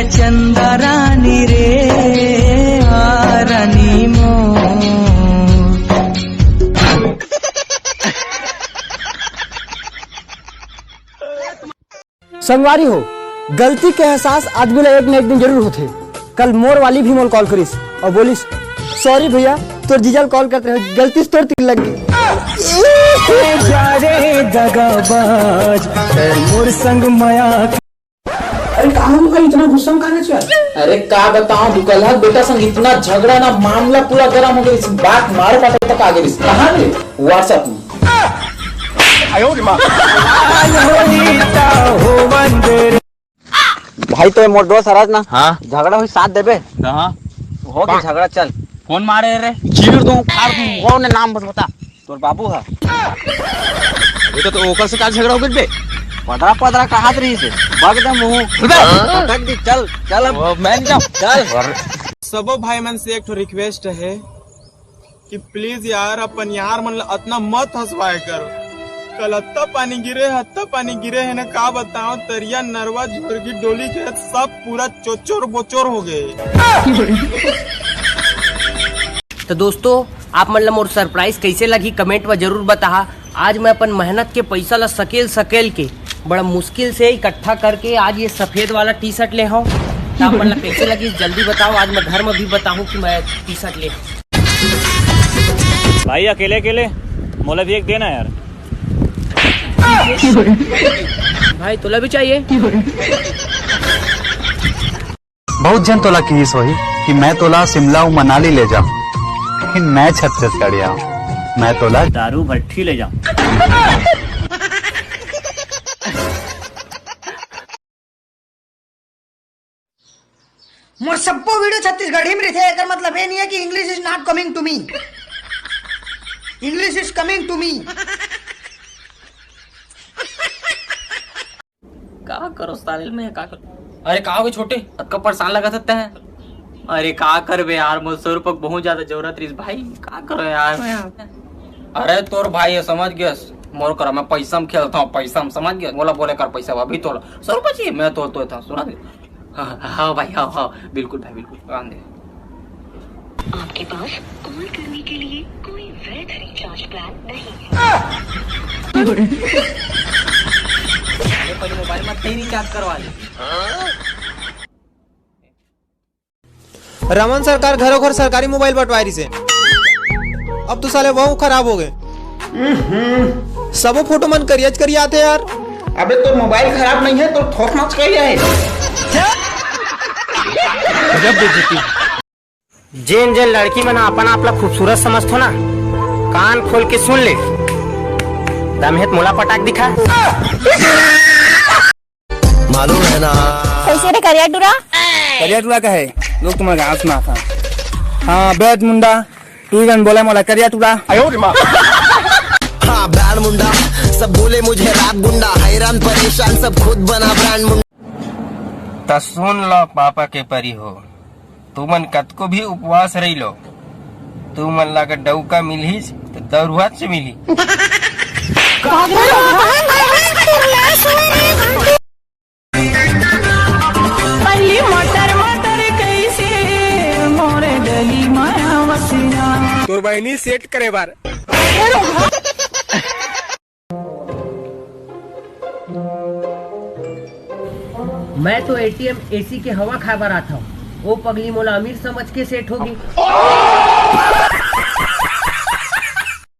चंदा रानी रे रानी मो। संगवारी हो, गलती के एहसास आदमी ला एक न एक दिन जरूर होते। कल मोर वाली भी मोल कॉल करिस और बोलिस सॉरी भैया तोर जीजल कॉल करते रहे, गलती से तोर तिल लग गई। दगाबाज मोर संग माया। अरे कहा इतना गुस्सा में काहे चल? अरे का बताऊं दुकल्हा बेटा संग इतना झगड़ा ना, मामला पूरा गर्म हो गया। इस बात मारे पाटे तक आ गई। कहाँ गए? व्हाट्सएप में। भाई तो मोर दोस्त हराज ना। हाँ झगड़ा हुई साथ देबे। कहाँ हो गया झगड़ा, चल। कौन मारे रे? चीर दूं फाड़ दूं। कौन है नाम बस बता। तोर बाबू है। ये तो ओकर से का झगड़ा हो गइल बे? पदरा पदरा कहात रही से बग दे मुंह पटक दी। चल चल अब मैं जाऊं। चल। सबो भाई मन से एक ठो रिक्वेस्ट है कि प्लीज यार अपन यार मन इतना मत हंसवाए करो। कल हत्ता पानी गिरे है ना, का बताओ तरिया नरवा झुरगी डोली के सब पूरा चोचोर बोचोर हो गए। तो दोस्तों आप मतलब मोर सरप्राइज कैसे लगी कमेंट में जरूर बता। आज मैं अपन मेहनत के पैसा ला सकेल के बड़ा मुश्किल से इकट्ठा करके आज ये सफेद वाला टी शर्ट ले हूँ। तो आप मतलब कैसे लगी जल्दी बताओ। आज मैं घर में भी बताऊँ कि मैं टी शर्ट ले हूँ। भाई अकेले अकेले मोला भी एक देना यार। भाई तोला भी चाहिए? बहुत जन तोला की सोही कि मैं तोला शिमला और मनाली ले जाऊं, लेकिन मैं छत्तीसगढ़ आऊं। मैं तोला दारू भट्टी ले जाऊं। मोर सबको वीडियो छत्तीसगढ़ी में रहे। अगर मतलब ये नहीं है कि English is not coming to me, English is coming to me. का करो साल में का करो? अरे का हो छोटे अक्का परेशान लगा सकते हैं। अरे का कर बे यार, मुझे 100 रुपये बहुत ज्यादा जरूरत रही भाई। का करो यार मैं। अरे तोर भाई है समझ गया मोर करा, मैं पैसा में खेलता हूँ। पैसा में समझ गया बोला बोले कर पैसा अभी तोड़ा 100 रुपये चाहिए। मैं तो था सुना दे। हाँ भाई हाँ बिल्कुल भाई बिल्कुल दे। आपके पास कॉल करने के लिए कोई वैध रिचार्ज प्लान नहीं है। पहले मोबाइल में कहीं रिचार्ज करवा ले। रमन सरकार घरों घर सरकारी मोबाइल बंटवारी से अब तो साले वो खराब हो गए। सबो फोटो मन करिए आते यार। अबे तो मोबाइल खराब नहीं है तो ठोक मच गया है। जेन जेन लड़की मना अपना आपला खूबसूरत समझतो ना, कान खोल के सुन ले। दमहेत मोला पटाक दिखा। मालूम है ना कैसे रे करिया टूरा का है लोग तुम्हारे गाँव सुना था। हाँ बैठ मुंडा तू जन बोला मोला करिया टूरा। हाँ ब्रांड मुंडा सब बोले मुझे रात गुंडा, हैरान परेशान सब खुद बना ब्रांड मुंडा। त सुन लो पापा के परी हो, तुमन कतको भी उपवास रही लो, तुमन ला डौका मिली तो दौरुआत से मिली। तोर बहनी सेट करे बार। मैं तो एटीएम एसी के हवा खाए बार आता हूँ। वो पगली मोला अमीर समझ के सेट होगी।